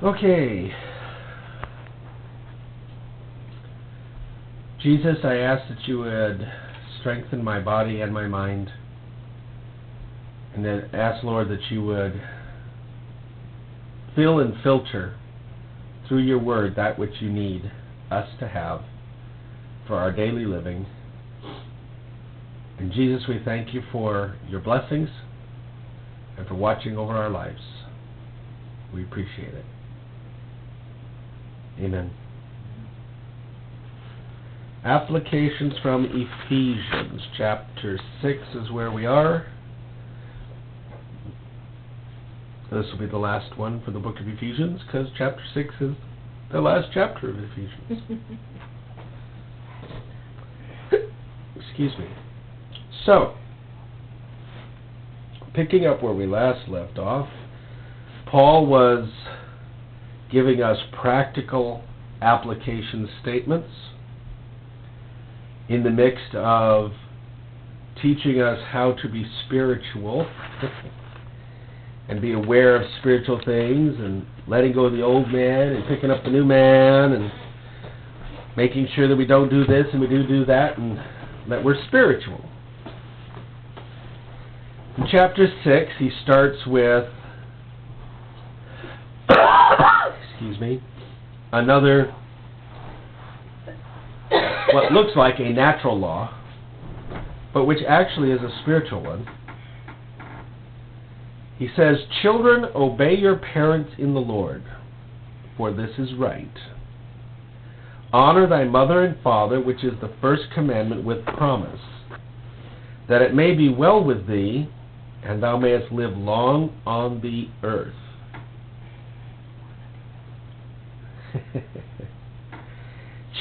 Okay. Jesus, I ask that you would strengthen my body and my mind. And then ask, Lord, that you would fill and filter through your word that which you need us to have for our daily living. And Jesus, we thank you for your blessings and for watching over our lives. We appreciate it. Amen. Applications from Ephesians. Chapter 6 is where we are. This will be the last one for the book of Ephesians, because chapter 6 is the last chapter of Ephesians. Excuse me. So, picking up where we last left off, Paul was giving us practical application statements in the midst of teaching us how to be spiritual and be aware of spiritual things and letting go of the old man and picking up the new man and making sure that we don't do this and we do that and that we're spiritual. In chapter 6, he starts with another, what looks like a natural law, but which actually is a spiritual one. He says, "Children, obey your parents in the Lord, for this is right. Honor thy mother and father, which is the first commandment with promise, that it may be well with thee, and thou mayest live long on the earth."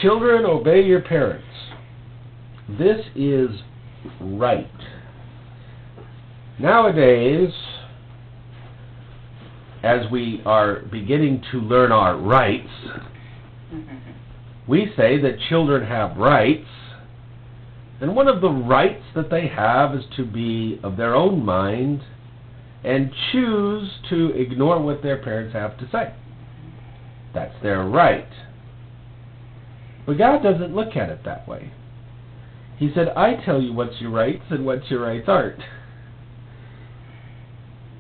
Children, obey your parents. This is right. Nowadays, as we are beginning to learn our rights, we say that children have rights, and one of the rights that they have is to be of their own mind and choose to ignore what their parents have to say. That's their right. But God doesn't look at it that way. He said, I tell you what's your rights and what your rights aren't.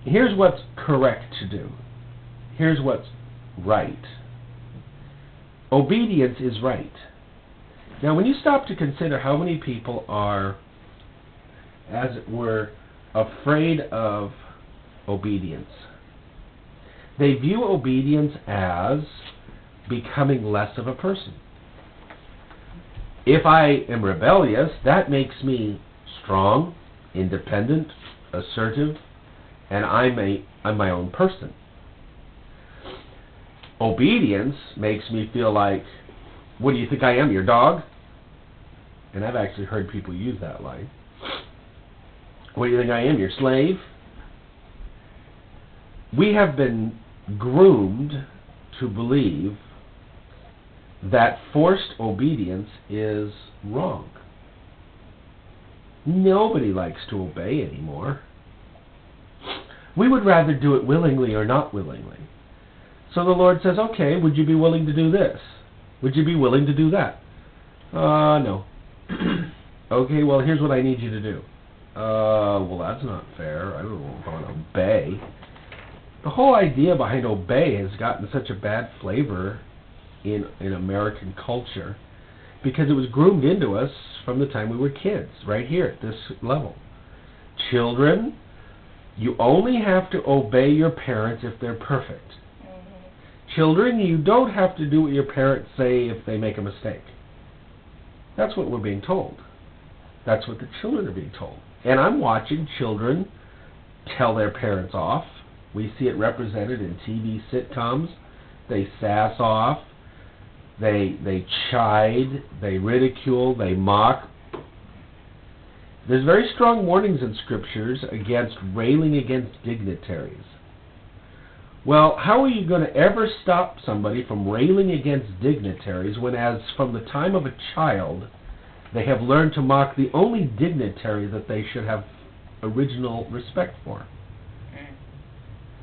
Here's what's correct to do. Here's what's right. Obedience is right. Now, when you stop to consider how many people are, as it were, afraid of obedience, they view obedience as becoming less of a person. If I am rebellious, that makes me strong, independent, assertive, and I'm my own person. Obedience makes me feel like, what do you think I am, your dog? And I've actually heard people use that line. What do you think I am, your slave? We have been groomed to believe that forced obedience is wrong. Nobody likes to obey anymore. We would rather do it willingly or not willingly. So the Lord says, okay, would you be willing to do this? Would you be willing to do that? No. Okay, well, here's what I need you to do. Well, that's not fair. I don't know if I want to obey. The whole idea behind obey has gotten such a bad flavor in American culture because it was groomed into us from the time we were kids, right here at this level. Children, you only have to obey your parents if they're perfect. Children, you don't have to do what your parents say if they make a mistake. That's what we're being told. That's what the children are being told. And I'm watching children tell their parents off. We see it represented in TV sitcoms. They sass off. They chide. They ridicule. They mock. There's very strong warnings in scriptures against railing against dignitaries. Well, how are you going to ever stop somebody from railing against dignitaries when, as from the time of a child, they have learned to mock the only dignitary that they should have original respect for?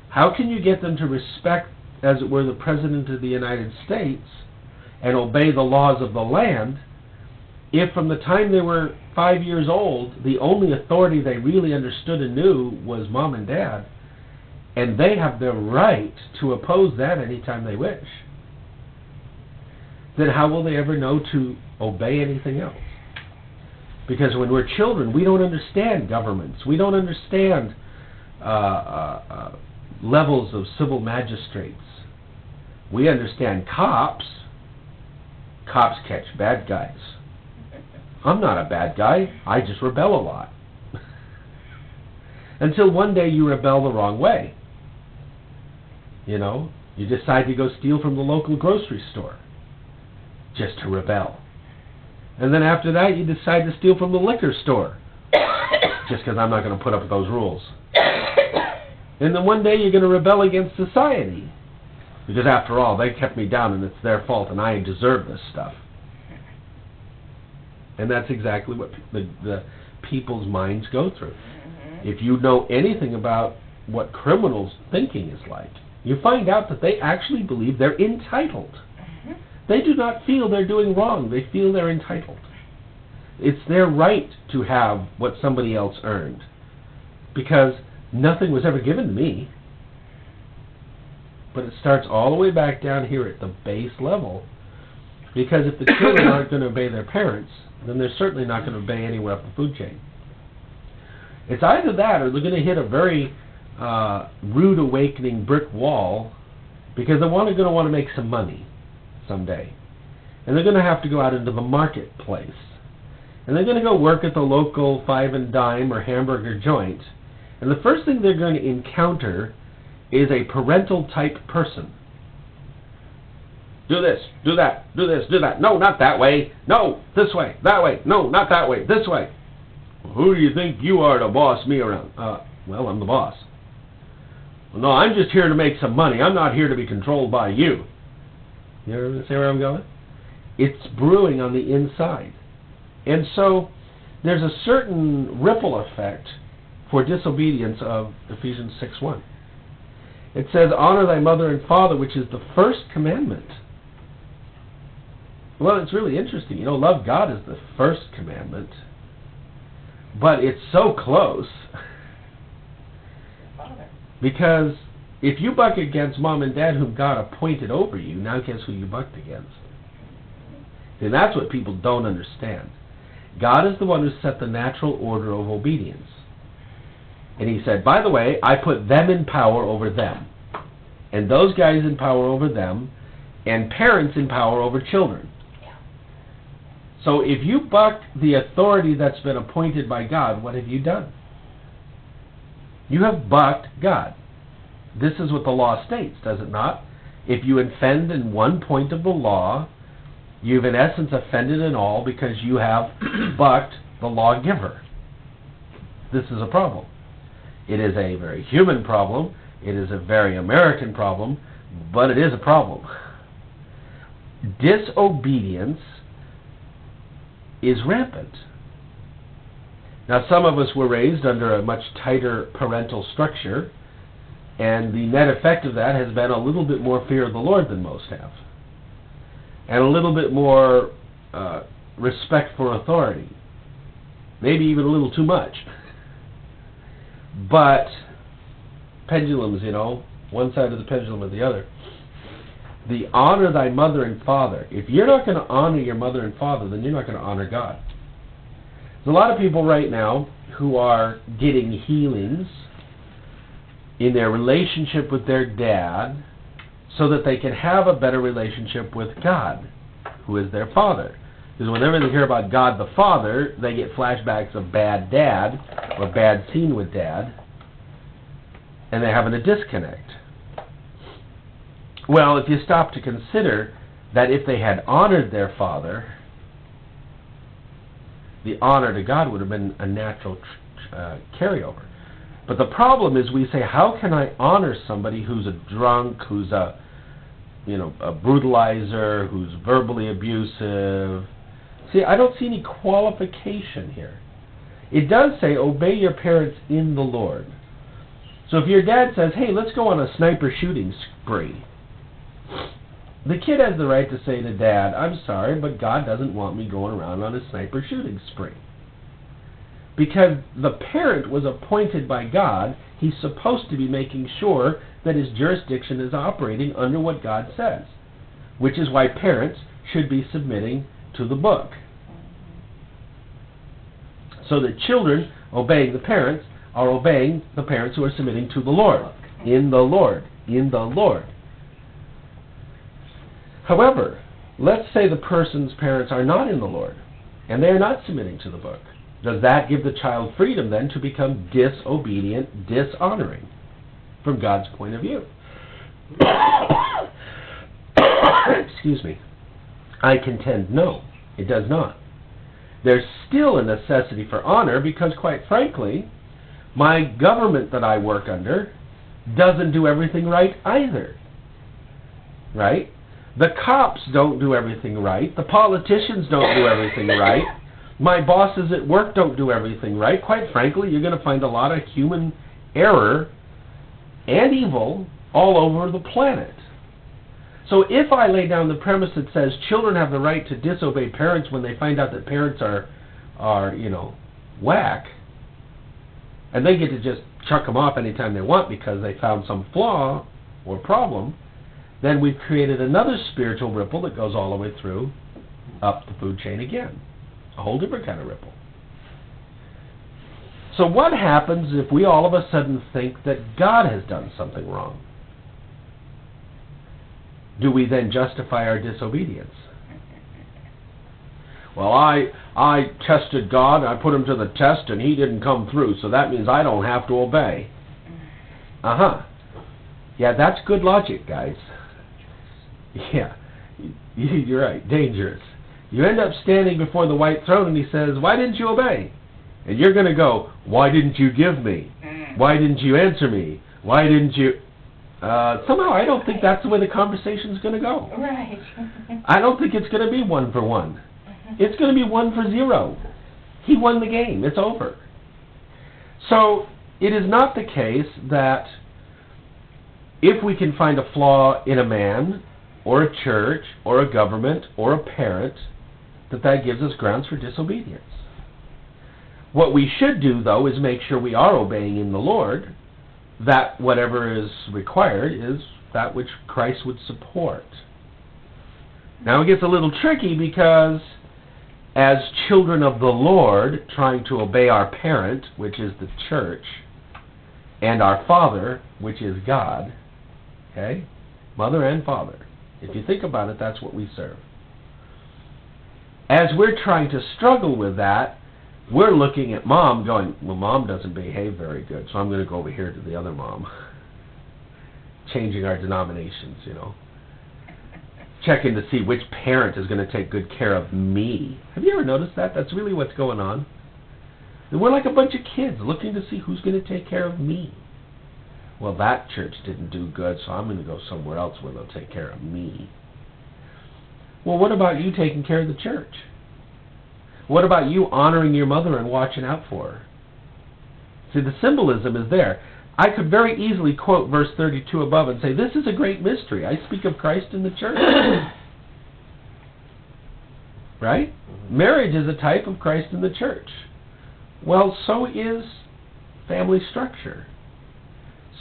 How can you get them to respect as it were, the President of the United States and obey the laws of the land, if from the time they were 5 years old, the only authority they really understood and knew was mom and dad, and they have the right to oppose that anytime they wish, then how will they ever know to obey anything else? Because when we're children, we don't understand governments. We don't understand levels of civil magistrates. We understand cops. Cops catch bad guys. I'm not a bad guy. I just rebel a lot. Until one day you rebel the wrong way. You know, you decide to go steal from the local grocery store just to rebel. And then after that you decide to steal from the liquor store just because I'm not going to put up with those rules. And then one day you're going to rebel against society because after all they kept me down and it's their fault and I deserve this stuff. And that's exactly what the people's minds go through. If you know anything about what criminals' thinking is like, you find out that they actually believe they're entitled. They do not feel they're doing wrong. They feel they're entitled. It's their right to have what somebody else earned, because nothing was ever given to me. But it starts all the way back down here at the base level, because if the children aren't going to obey their parents, then they're certainly not going to obey anywhere up the food chain. It's either that or they're going to hit a very rude awakening brick wall, because they're going to want to make some money someday. And they're going to have to go out into the marketplace. And they're going to go work at the local 5 and dime or hamburger joint. And the first thing they're going to encounter is a parental type person. Do this, do that, do this, do that. No, not that way. No, this way, that way. No, not that way, this way. Who do you think you are to boss me around? Well, I'm the boss. Well, no, I'm just here to make some money. I'm not here to be controlled by you. You ever see where I'm going? It's brewing on the inside. And so there's a certain ripple effect for disobedience of Ephesians 6:1. It says, honor thy mother and father, which is the first commandment. Well, it's really interesting. You know, love God is the first commandment. But it's so close. Because if you buck against mom and dad whom God appointed over you, now guess who you bucked against? And that's what people don't understand. God is the one who set the natural order of obedience. And he said, by the way, I put them in power over them. And those guys in power over them. And parents in power over children. So if you buck the authority that's been appointed by God, what have you done? You have bucked God. This is what the law states, does it not? If you offend in one point of the law, you've in essence offended in all, because you have bucked the lawgiver. This is a problem. It is a very human problem. It is a very American problem, but it is a problem. Disobedience is rampant. Now, some of us were raised under a much tighter parental structure, and the net effect of that has been a little bit more fear of the Lord than most have, and a little bit more respect for authority, maybe even a little too much. But pendulums, you know, one side of the pendulum or the other. The honor thy mother and father. If you're not going to honor your mother and father, then you're not going to honor God. There's a lot of people right now who are getting healings in their relationship with their dad so that they can have a better relationship with God, who is their father. Because whenever they hear about God the Father, they get flashbacks of bad dad or bad scene with dad, and they're having a disconnect. Well, if you stop to consider that if they had honored their father, the honor to God would have been a natural carryover. But the problem is, we say, how can I honor somebody who's a drunk, who's a brutalizer, who's verbally abusive? See, I don't see any qualification here. It does say, obey your parents in the Lord. So if your dad says, hey, let's go on a sniper shooting spree, The kid has the right to say to Dad, I'm sorry, but God doesn't want me going around on a sniper shooting spree. Because the parent was appointed by God, he's supposed to be making sure that his jurisdiction is operating under what God says, which is why parents should be submitting to the book. So that children obeying the parents are obeying the parents who are submitting to the Lord. In the Lord. In the Lord. However, let's say the person's parents are not in the Lord, and they are not submitting to the book. Does that give the child freedom then to become disobedient, dishonoring from God's point of view? Excuse me. I contend no, it does not. There's still a necessity for honor because, quite frankly, my government that I work under doesn't do everything right either. Right? The cops don't do everything right. The politicians don't do everything right. My bosses at work don't do everything right. Quite frankly, you're going to find a lot of human error and evil all over the planet. So if I lay down the premise that says children have the right to disobey parents when they find out that parents are whack, and they get to just chuck them off anytime they want because they found some flaw or problem, then we've created another spiritual ripple that goes all the way through up the food chain again. A whole different kind of ripple. So what happens if we all of a sudden think that God has done something wrong? Do we then justify our disobedience? Well, I tested God, I put him to the test, and he didn't come through, so that means I don't have to obey. Uh-huh. Yeah, that's good logic, guys. Yeah, you're right, dangerous. You end up standing before the white throne, and he says, why didn't you obey? And you're going to go, why didn't you give me? Why didn't you answer me? Why didn't you... somehow I don't think that's the way the conversation's going to go. Right. I don't think it's going to be 1 for 1. It's going to be 1 for 0. He won the game. It's over. So it is not the case that if we can find a flaw in a man or a church or a government or a parent, that gives us grounds for disobedience. What we should do, though, is make sure we are obeying in the Lord, that whatever is required is that which Christ would support. Now it gets a little tricky because as children of the Lord, trying to obey our parent, which is the church, and our Father, which is God, okay? Mother and Father. If you think about it, that's what we serve. As we're trying to struggle with that, we're looking at Mom going, well, Mom doesn't behave very good, so I'm going to go over here to the other mom. Changing our denominations, Checking to see which parent is going to take good care of me. Have you ever noticed that? That's really what's going on. And we're like a bunch of kids looking to see who's going to take care of me. Well, that church didn't do good, so I'm going to go somewhere else where they'll take care of me. Well, what about you taking care of the church? What about you honoring your mother and watching out for her? See, the symbolism is there. I could very easily quote verse 32 above and say, this is a great mystery. I speak of Christ in the church. Right? Marriage is a type of Christ in the church. Well, so is family structure.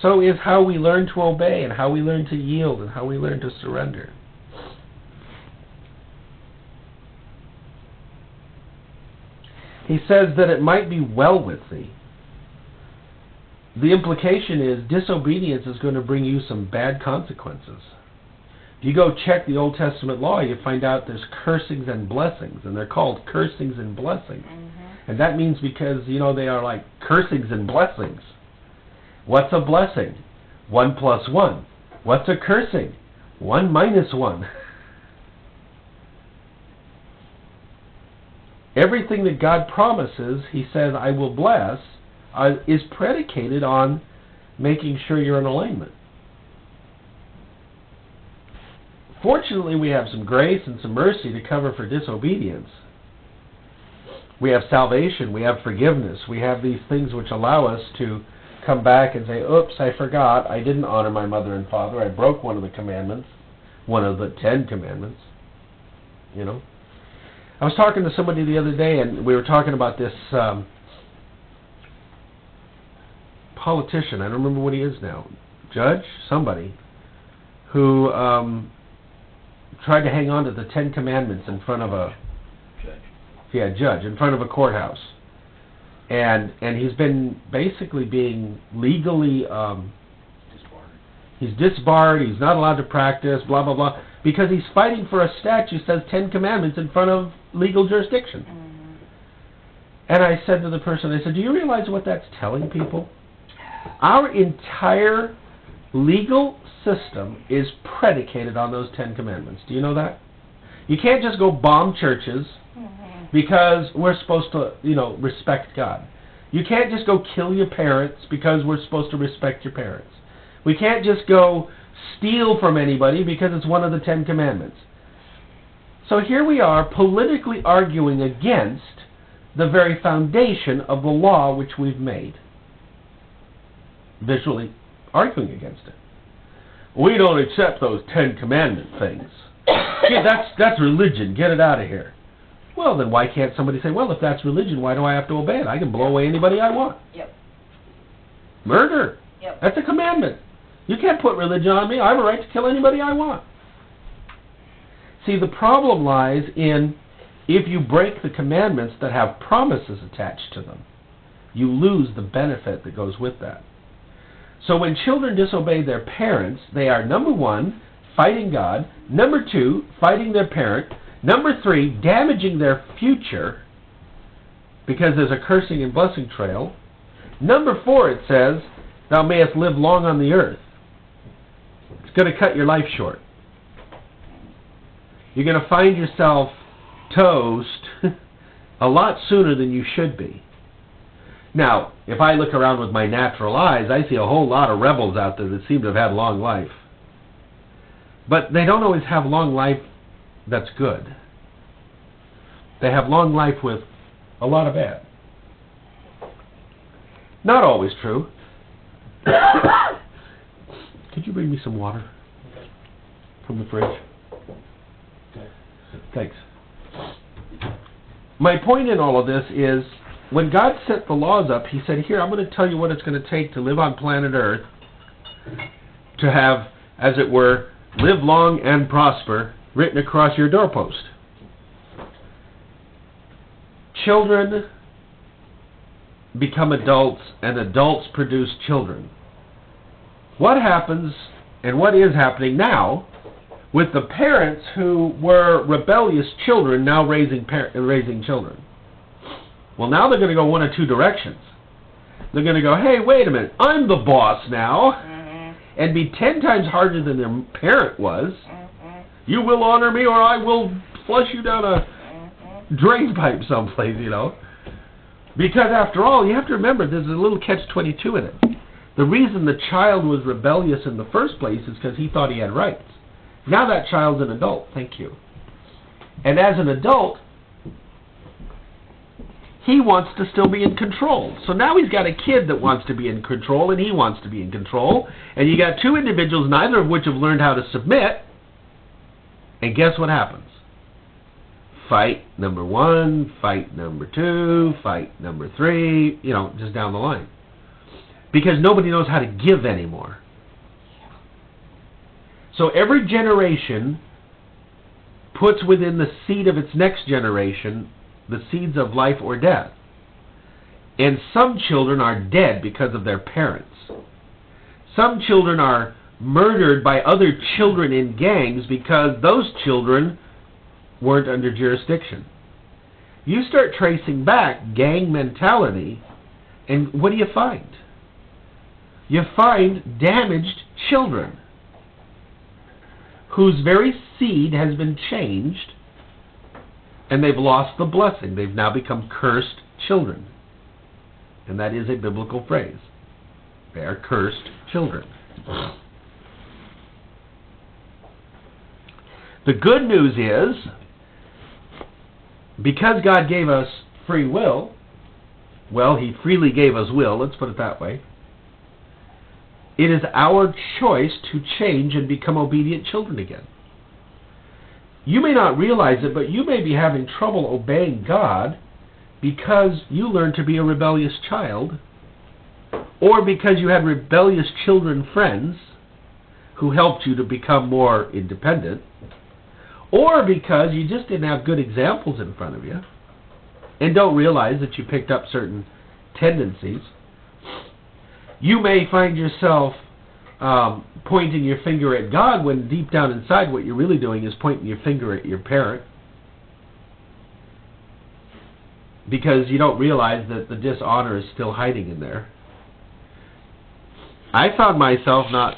So is how we learn to obey and how we learn to yield and how we learn to surrender. He says that it might be well with thee. The implication is disobedience is going to bring you some bad consequences. If you go check the Old Testament law, you find out there's cursings and blessings, and they're called cursings and blessings. And that means because, they are like cursings and blessings. What's a blessing? 1 plus 1. What's a cursing? 1 minus 1. Everything that God promises, he says, I will bless, is predicated on making sure you're in alignment. Fortunately, we have some grace and some mercy to cover for disobedience. We have salvation, we have forgiveness, we have these things which allow us to come back and say, oops, I forgot, I didn't honor my mother and father, I broke one of the commandments. one of the 10 Commandments. You know? I was talking to somebody the other day, and we were talking about this politician. I don't remember what he is now. Judge? Somebody. Who tried to hang on to the 10 Commandments in front of a... judge, in front of a courthouse. And he's been basically being legally... he's disbarred, he's not allowed to practice, blah, blah, blah, because he's fighting for a statute that says 10 Commandments in front of legal jurisdiction. Mm-hmm. And I said to the person, I said, do you realize what that's telling people? Our entire legal system is predicated on those 10 Commandments. Do you know that? You can't just go bomb churches because we're supposed to, respect God. You can't just go kill your parents because we're supposed to respect your parents. We can't just go steal from anybody because it's one of the 10 Commandments. So here we are politically arguing against the very foundation of the law which we've made. Visually arguing against it. We don't accept those 10 Commandment things. That's religion. Get it out of here. Well, then why can't somebody say, well, if that's religion, why do I have to obey it? I can blow away anybody I want. Yep. Murder. Yep. That's a commandment. You can't put religion on me. I have a right to kill anybody I want. See, the problem lies in if you break the commandments that have promises attached to them, you lose the benefit that goes with that. So when children disobey their parents, they are, number one, fighting God, number two, fighting their parent, number three, damaging their future because there's a cursing and blessing trail. Number four, it says, thou mayest live long on the earth. It's going to cut your life short. You're going to find yourself toast a lot sooner than you should be. Now, if I look around with my natural eyes, I see a whole lot of rebels out there that seem to have had long life. But they don't always have long life that's good. They have long life with a lot of bad. Not always true. Could you bring me some water from the fridge? Okay. Thanks. My point in all of this is, when God set the laws up, He said, here, I'm going to tell you what it's going to take to live on planet Earth, to have, as it were, live long and prosper, written across your doorpost. Children become adults, and adults produce children. What happens, and what is happening now, with the parents who were rebellious children now raising children? Well, now they're going to go one of two directions. They're going to go, hey, wait a minute, I'm the boss now, and be 10 times harder than their parent was. You will honor me, or I will flush you down a drain pipe someplace, Because after all, you have to remember, there's a little catch-22 in it. The reason the child was rebellious in the first place is because he thought he had rights. Now that child's an adult, thank you. And as an adult, he wants to still be in control. So now he's got a kid that wants to be in control, and he wants to be in control. And you got two individuals, neither of which have learned how to submit. And guess what happens? Fight number one, fight number two, fight number three, just down the line. Because nobody knows how to give anymore. So every generation puts within the seed of its next generation the seeds of life or death. And some children are dead because of their parents. Some children are murdered by other children in gangs because those children weren't under jurisdiction. You start tracing back gang mentality, and what do you find? You find damaged children whose very seed has been changed, and they've lost the blessing. They've now become cursed children. And that is a biblical phrase. They are cursed children. The good news is, because God gave us free will, well, He freely gave us will, let's put it that way, it is our choice to change and become obedient children again. You may not realize it, but you may be having trouble obeying God because you learned to be a rebellious child, or because you had rebellious children friends who helped you to become more independent, or because you just didn't have good examples in front of you and don't realize that you picked up certain tendencies. You may find yourself pointing your finger at God when deep down inside what you're really doing is pointing your finger at your parent, because you don't realize that the dishonor is still hiding in there. I found myself not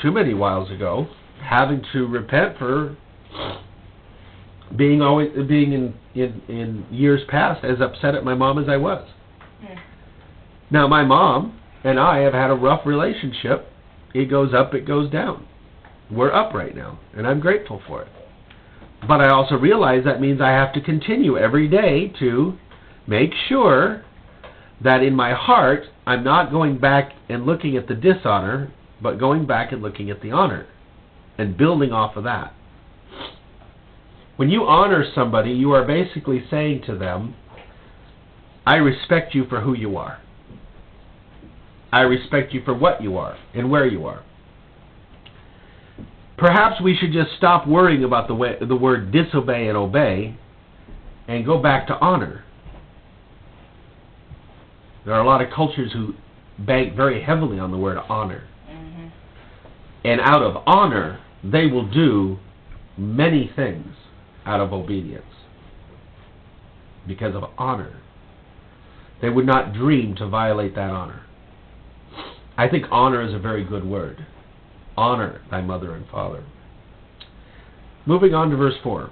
too many whiles ago having to repent for being in years past as upset at my mom as I was. Now, my mom and I have had a rough relationship. It goes up, it goes down. We're up right now, and I'm grateful for it. But I also realize that means I have to continue every day to make sure that in my heart I'm not going back and looking at the dishonor, but going back and looking at the honor and building off of that. When you honor somebody, you are basically saying to them, I respect you for who you are. I respect you for what you are and where you are. Perhaps we should just stop worrying about the word disobey and obey and go back to honor. There are a lot of cultures who bank very heavily on the word honor. Mm-hmm. And out of honor, they will do many things out of obedience. Because of honor. They would not dream to violate that honor. I think honor is a very good word. Honor thy mother and father. Moving on to verse 4.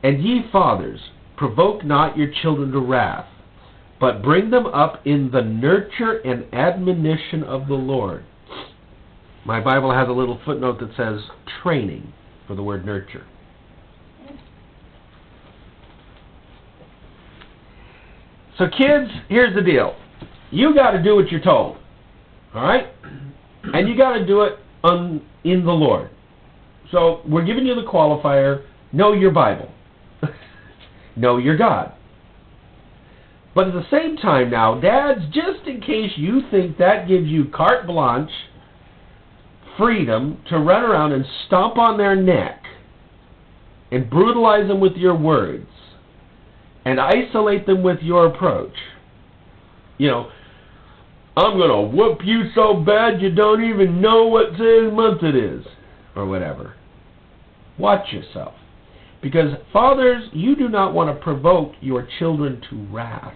And ye fathers, provoke not your children to wrath, but bring them up in the nurture and admonition of the Lord. My Bible has a little footnote that says training for the word nurture. So kids, here's the deal. You got to do what you're told. All right? And you got to do it in the Lord. So we're giving you the qualifier, know your Bible. Know your God. But at the same time now, dads, just in case you think that gives you carte blanche, freedom to run around and stomp on their neck and brutalize them with your words and isolate them with your approach. You know, I'm going to whoop you so bad you don't even know what month it is, or whatever. Watch yourself. Because fathers, you do not want to provoke your children to wrath.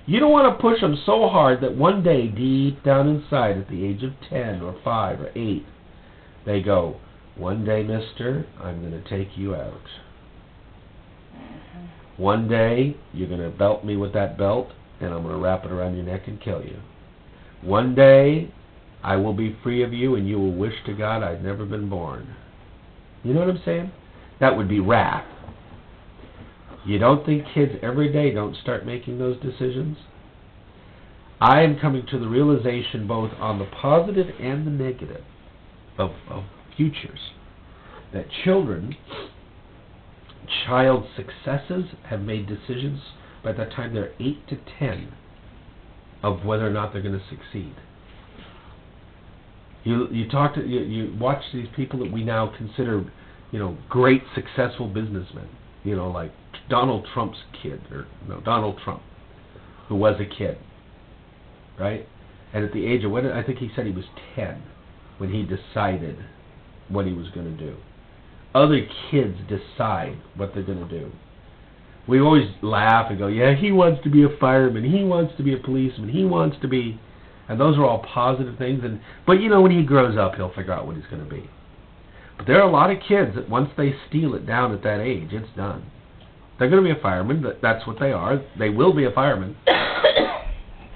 You don't want to push them so hard that one day, deep down inside, at the age of 10 or 5 or 8, they go, one day, mister, I'm going to take you out. One day, you're going to belt me with that belt, and I'm going to wrap it around your neck and kill you. One day, I will be free of you, and you will wish to God I'd never been born. You know what I'm saying? That would be wrath. You don't think kids every day don't start making those decisions? I am coming to the realization both on the positive and the negative of futures, that child successes have made decisions by the time they're 8 to 10 of whether or not they're going to succeed. You watch these people that we now consider, great successful businessmen. Like Donald Trump's kid, Donald Trump, who was a kid, right? And at the age of, I think he said he was 10 when he decided what he was going to do. Other kids decide what they're going to do. We always laugh and go, yeah, he wants to be a fireman, he wants to be a policeman, he wants to be, and those are all positive things. But when he grows up, he'll figure out what he's going to be. But there are a lot of kids that once they steal it down at that age, it's done. They're going to be a fireman. That's what they are. They will be a fireman.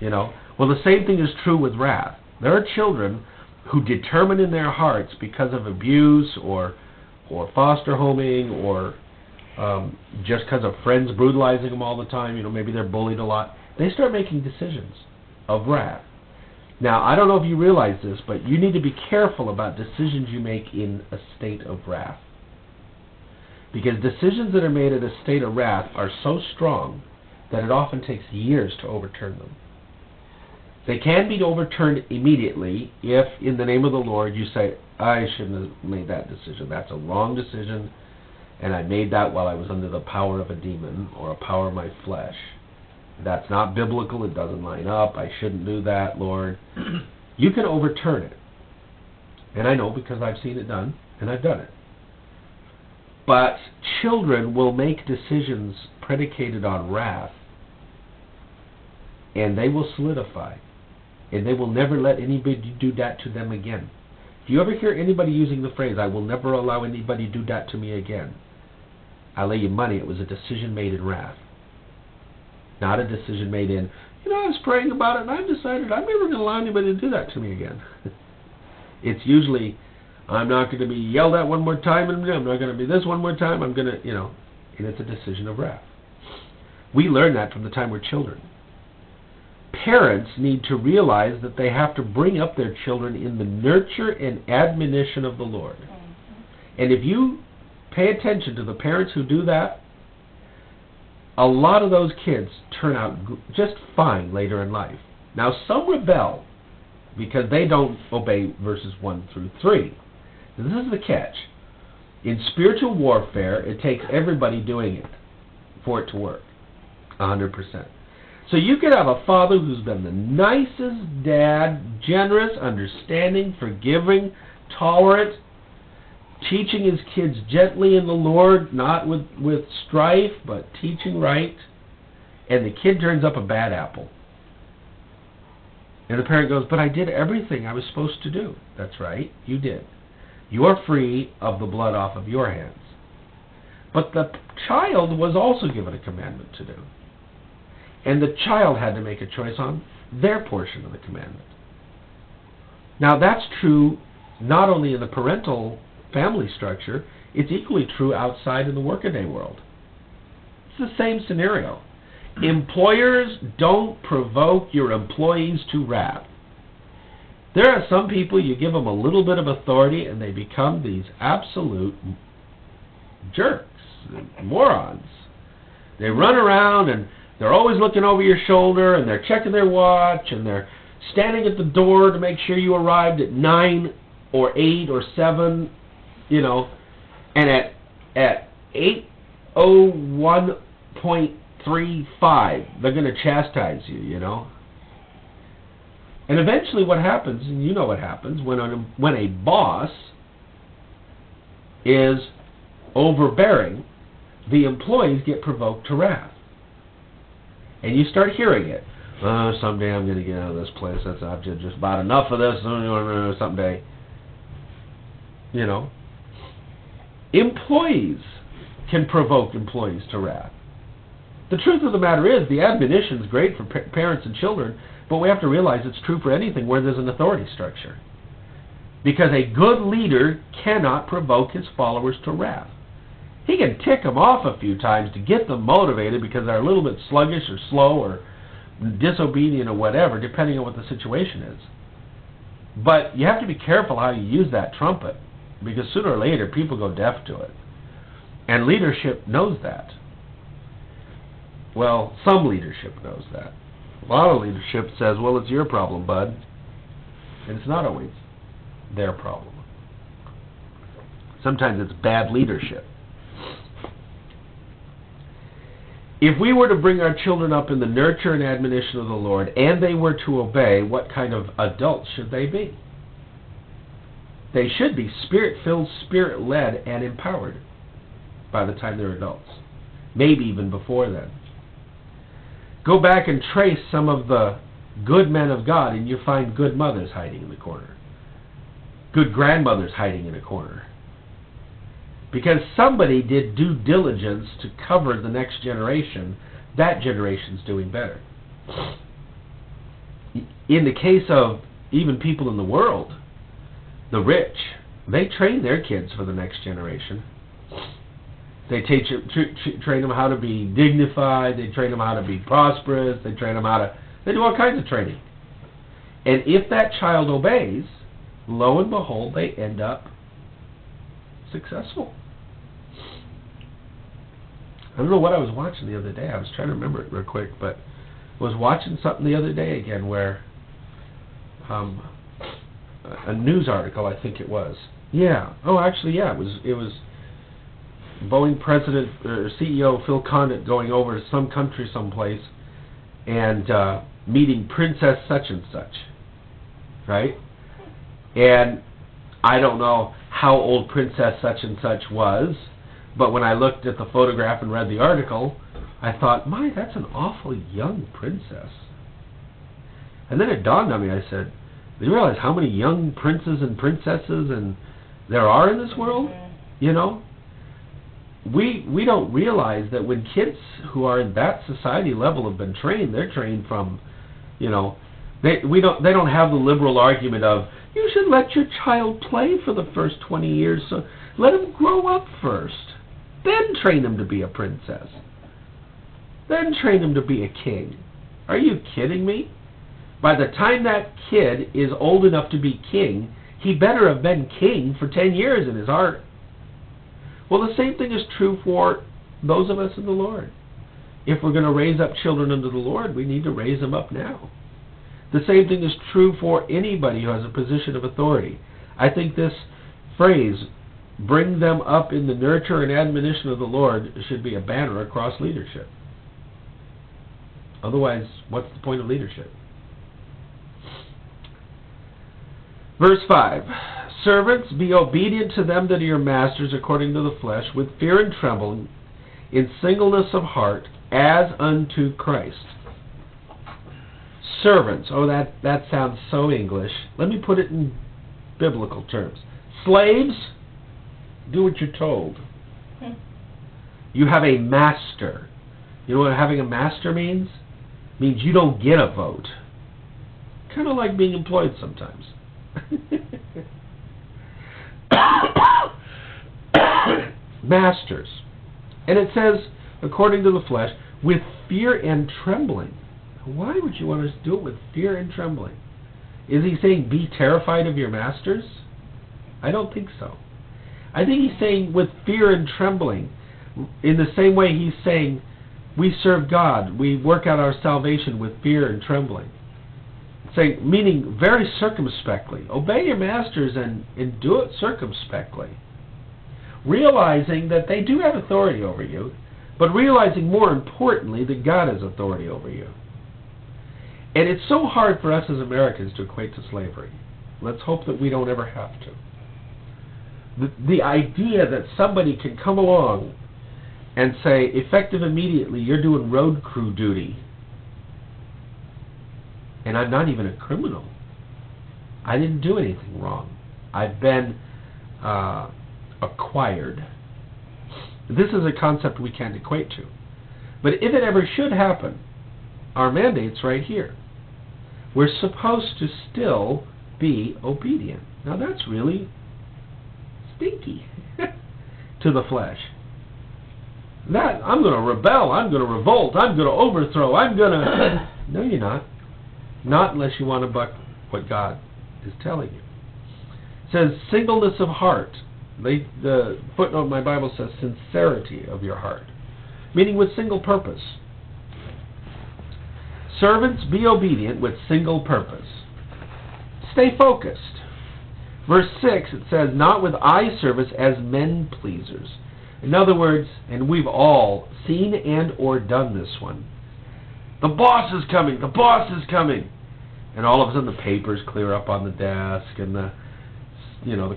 Well, the same thing is true with wrath. There are children who determine in their hearts, because of abuse or foster homing or just because of friends brutalizing them all the time, maybe they're bullied a lot, they start making decisions of wrath. Now, I don't know if you realize this, but you need to be careful about decisions you make in a state of wrath. Because decisions that are made in a state of wrath are so strong that it often takes years to overturn them. They can be overturned immediately if, in the name of the Lord, you say, I shouldn't have made that decision. That's a wrong decision, and I made that while I was under the power of a demon or a power of my flesh. That's not biblical. It doesn't line up. I shouldn't do that, Lord. You can overturn it. And I know because I've seen it done, and I've done it. But children will make decisions predicated on wrath, and they will solidify, and they will never let anybody do that to them again. If you ever hear anybody using the phrase, I will never allow anybody to do that to me again, I lay you money it was a decision made in wrath. Not a decision made in, I was praying about it, and I decided I'm never going to allow anybody to do that to me again. It's usually, I'm not going to be yelled at one more time, and I'm not going to be this one more time, I'm going to, and it's a decision of wrath. We learn that from the time we're children. Parents need to realize that they have to bring up their children in the nurture and admonition of the Lord. And if you pay attention to the parents who do that, a lot of those kids turn out just fine later in life. Now, some rebel because they don't obey verses 1 through 3. This is the catch. In spiritual warfare, it takes everybody doing it for it to work, 100%. So you could have a father who's been the nicest dad, generous, understanding, forgiving, tolerant, teaching his kids gently in the Lord, not with strife, but teaching right, and the kid turns up a bad apple. And the parent goes, but I did everything I was supposed to do. That's right, you did. You're free of the blood off of your hands. But the child was also given a commandment to do. And the child had to make a choice on their portion of the commandment. Now that's true not only in the parental family structure, it's equally true outside in the workaday world. It's the same scenario. Employers don't provoke your employees to wrath. There are some people, you give them a little bit of authority and they become these absolute jerks, morons. They run around and they're always looking over your shoulder and they're checking their watch and they're standing at the door to make sure you arrived at 9 or 8 or 7, and at 8:01.35 they're going to chastise you, And eventually what happens, and you know what happens, when a boss is overbearing, the employees get provoked to wrath. And you start hearing it. Someday I'm going to get out of this place. I've just bought enough of this someday. Employees can provoke employees to wrath. The truth of the matter is, the admonition is great for parents and children, but we have to realize it's true for anything where there's an authority structure. Because a good leader cannot provoke his followers to wrath. He can tick them off a few times to get them motivated because they're a little bit sluggish or slow or disobedient or whatever, depending on what the situation is. But you have to be careful how you use that trumpet, because sooner or later people go deaf to it. And leadership knows that. Well, some leadership knows that. A lot of leadership says, well, it's your problem, bud. And it's not always their problem. Sometimes it's bad leadership. If we were to bring our children up in the nurture and admonition of the Lord, and they were to obey, what kind of adults should they be? They should be Spirit-filled, Spirit-led, and empowered by the time they're adults. Maybe even before then. Go back and trace some of the good men of God, and you find good mothers hiding in the corner. Good grandmothers hiding in a corner. Because somebody did due diligence to cover the next generation, that generation's doing better. In the case of even people in the world, the rich, they train their kids for the next generation. They train them how to be dignified, they train them how to be prosperous, they train them they do all kinds of training. And if that child obeys, lo and behold, they end up successful. I don't know what I was watching the other day. I was trying to remember it real quick, but I was watching something the other day again where a news article, I think it was. Yeah. Oh, actually, yeah. It was Boeing president or CEO Phil Condit going over to some country someplace and meeting Princess such and such, right? And I don't know how old Princess such and such was, but when I looked at the photograph and read the article, I thought, my, that's an awfully young princess. And then it dawned on me, I said, do you realize how many young princes and princesses there are in this world? You know? We don't realize that when kids who are in that society level have been trained, they're trained from, you know, they don't have the liberal argument of, you should let your child play for the first 20 years, so let him grow up first. Then train him to be a princess. Then train him to be a king. Are you kidding me? By the time that kid is old enough to be king, he better have been king for 10 years in his heart. Well, the same thing is true for those of us in the Lord. If we're going to raise up children unto the Lord, we need to raise them up now. The same thing is true for anybody who has a position of authority. I think this phrase, bring them up in the nurture and admonition of the Lord, should be a banner across leadership. Otherwise, what's the point of leadership? Verse 5, servants, be obedient to them that are your masters according to the flesh, with fear and trembling, in singleness of heart, as unto Christ. Servants, oh, that sounds so English. Let me put it in biblical terms. Slaves, do what you're told. You have a master. You know what having a master means? It means you don't get a vote. Kind of like being employed sometimes. Masters. And it says, according to the flesh, with fear and trembling. Why would you want to do it with fear and trembling? Is he saying be terrified of your masters? I don't think so. I think he's saying with fear and trembling, in the same way he's saying we serve God, we work out our salvation with fear and trembling. Saying, meaning very circumspectly. Obey your masters and do it circumspectly. Realizing that they do have authority over you, but realizing more importantly that God has authority over you. And it's so hard for us as Americans to equate to slavery. Let's hope that we don't ever have to. The idea that somebody can come along and say, effective immediately, you're doing road crew duty, and I'm not even a criminal. I didn't do anything wrong. I've been acquired. This is a concept we can't equate to. But if it ever should happen, our mandate's right here. We're supposed to still be obedient. Now that's really stinky to the flesh. That, I'm going to rebel, I'm going to revolt, I'm going to overthrow, I'm going to... No, you're not. Not unless you want to buck what God is telling you. It says singleness of heart. The footnote in my Bible says sincerity of your heart, meaning with single purpose. Servants, be obedient with single purpose. Stay focused. Verse 6, it says, not with eye service as men pleasers. In other words, and we've all seen and or done this one, the boss is coming, the boss is coming. And all of a sudden the papers clear up on the desk and the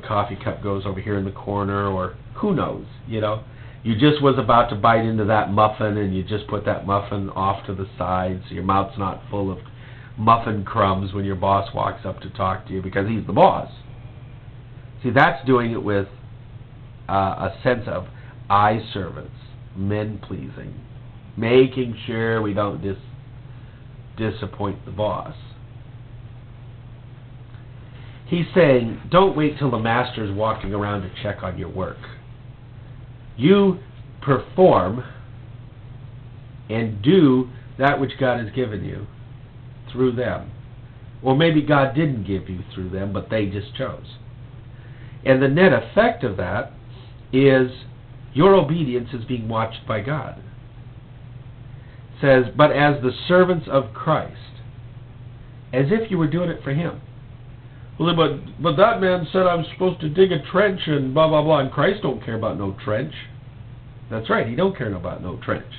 coffee cup goes over here in the corner, or who knows, You just was about to bite into that muffin and you just put that muffin off to the side so your mouth's not full of muffin crumbs when your boss walks up to talk to you because he's the boss. See, that's doing it with a sense of eye service, men pleasing, making sure we don't disappoint the boss. He's saying, don't wait till the master's walking around to check on your work. You perform and do that which God has given you through them. Or maybe God didn't give you through them, but they just chose. And the net effect of that is Your obedience is being watched by God. It says, but as the servants of Christ, as if you were doing it for Him. Well, but that man said I'm supposed to dig a trench and blah, blah, blah, and Christ don't care about no trench. That's right, He don't care about no trench.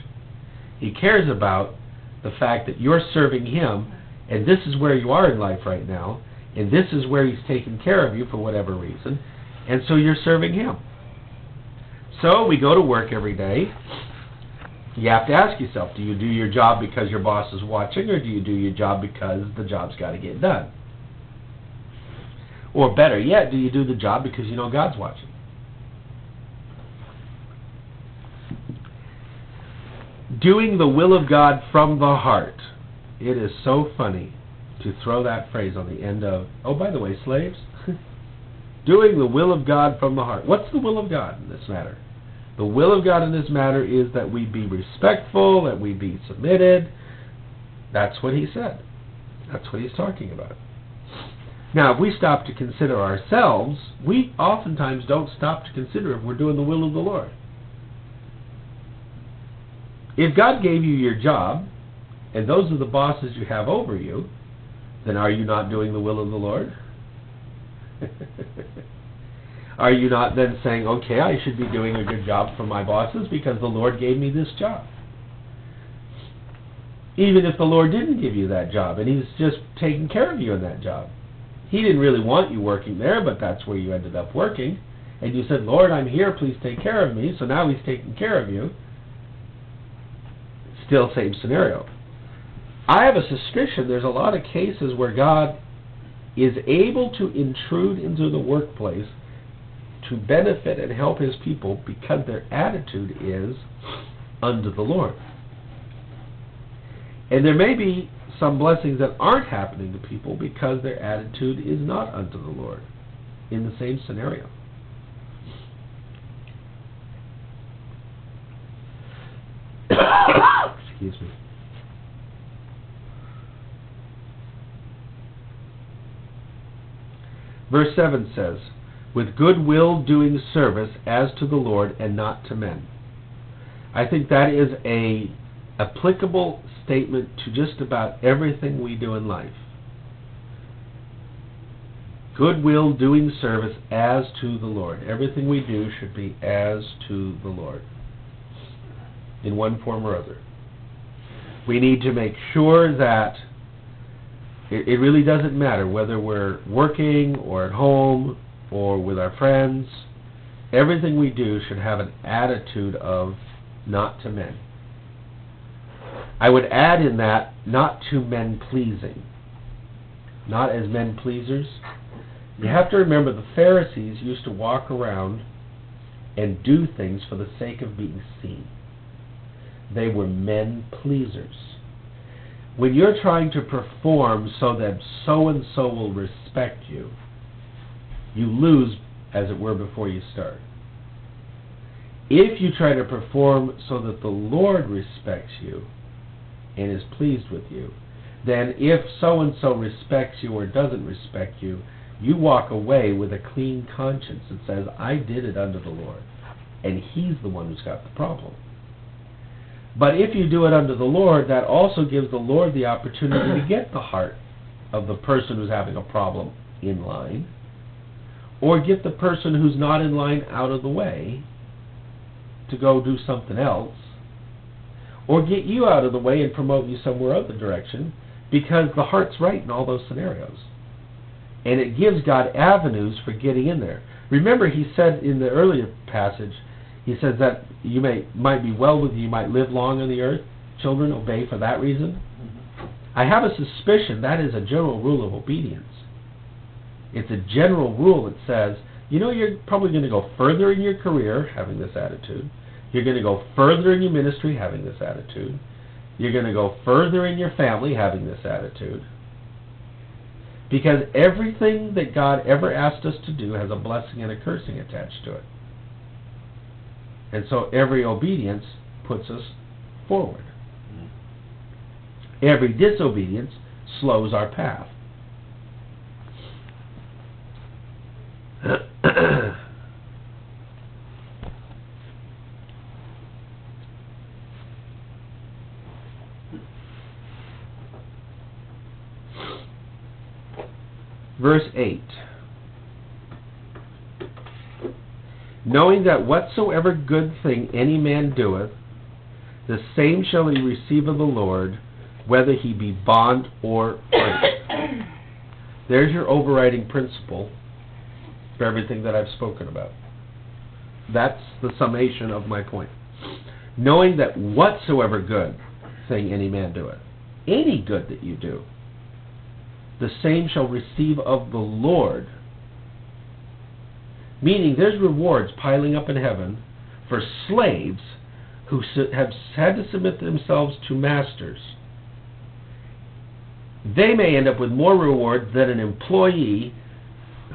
He cares about the fact that you're serving Him, and this is where you are in life right now, and this is where He's taking care of you for whatever reason, and so you're serving Him. So we go to work every day. You have to ask yourself, do you do your job because your boss is watching, or do you do your job because the job's got to get done? Or better yet, do you do the job because you know God's watching? Doing the will of God from the heart. It is so funny to throw that phrase on the end of, oh, by the way, slaves, doing the will of God from the heart. What's the will of God in this matter? The will of God in this matter is that we be respectful, that we be submitted. That's what He said. That's what He's talking about. Now, if we stop to consider ourselves, we oftentimes don't stop to consider if we're doing the will of the Lord. If God gave you your job, and those are the bosses you have over you, then are you not doing the will of the Lord? Are you not then saying, okay, I should be doing a good job for my bosses because the Lord gave me this job? Even if the Lord didn't give you that job, and He's just taking care of you in that job. He didn't really want you working there, but that's where you ended up working. And you said, Lord, I'm here, please take care of me. So now He's taking care of you. Still same scenario. I have a suspicion there's a lot of cases where God is able to intrude into the workplace to benefit and help His people because their attitude is unto the Lord. And there may be some blessings that aren't happening to people because their attitude is not unto the Lord in the same scenario. Excuse me. Verse 7 says, with good will doing service as to the Lord and not to men. I think that is a applicable statement to just about everything we do in life. Good will doing service as to the Lord. Everything we do should be as to the Lord in one form or other. We need to make sure that it really doesn't matter whether we're working or at home or with our friends. Everything we do should have an attitude of not to men. I would add in that, not to men pleasing. Not as men pleasers. You have to remember the Pharisees used to walk around and do things for the sake of being seen. They were men pleasers. When you're trying to perform so that so-and-so will respect you, you lose, as it were, before you start. If you try to perform so that the Lord respects you and is pleased with you, then if so-and-so respects you or doesn't respect you, you walk away with a clean conscience that says, I did it unto the Lord, and He's the one who's got the problem. But if you do it unto the Lord, that also gives the Lord the opportunity to get the heart of the person who's having a problem in line, or get the person who's not in line out of the way to go do something else, or get you out of the way and promote you somewhere other direction, because the heart's right in all those scenarios. And it gives God avenues for getting in there. Remember, He said in the earlier passage, He says that you might be well with you, you might live long on the earth. Children, obey for that reason. I have a suspicion that is a general rule of obedience. It's a general rule that says, you know, you're probably going to go further in your career having this attitude. You're going to go further in your ministry having this attitude. You're going to go further in your family having this attitude. Because everything that God ever asked us to do has a blessing and a cursing attached to it. And so every obedience puts us forward. Every disobedience slows our path. Verse 8. Knowing that whatsoever good thing any man doeth, the same shall he receive of the Lord, whether he be bond or free. There's your overriding principle for everything that I've spoken about. That's the summation of my point. Knowing that whatsoever good thing any man doeth, any good that you do, the same shall receive of the Lord. Meaning there's rewards piling up in heaven for slaves who have had to submit themselves to masters. They may end up with more rewards than an employee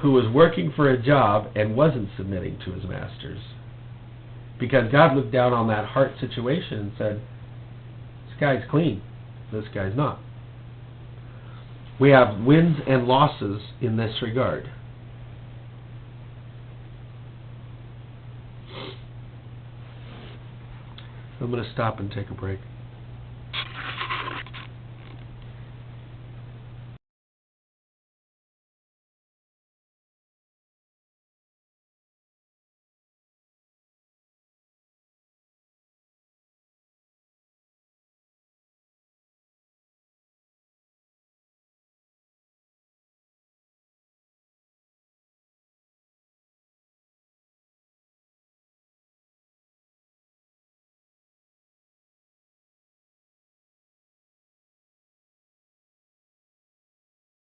who was working for a job and wasn't submitting to his masters. Because God looked down on that heart situation and said, this guy's clean, this guy's not. We have wins and losses in this regard. I'm going to stop and take a break.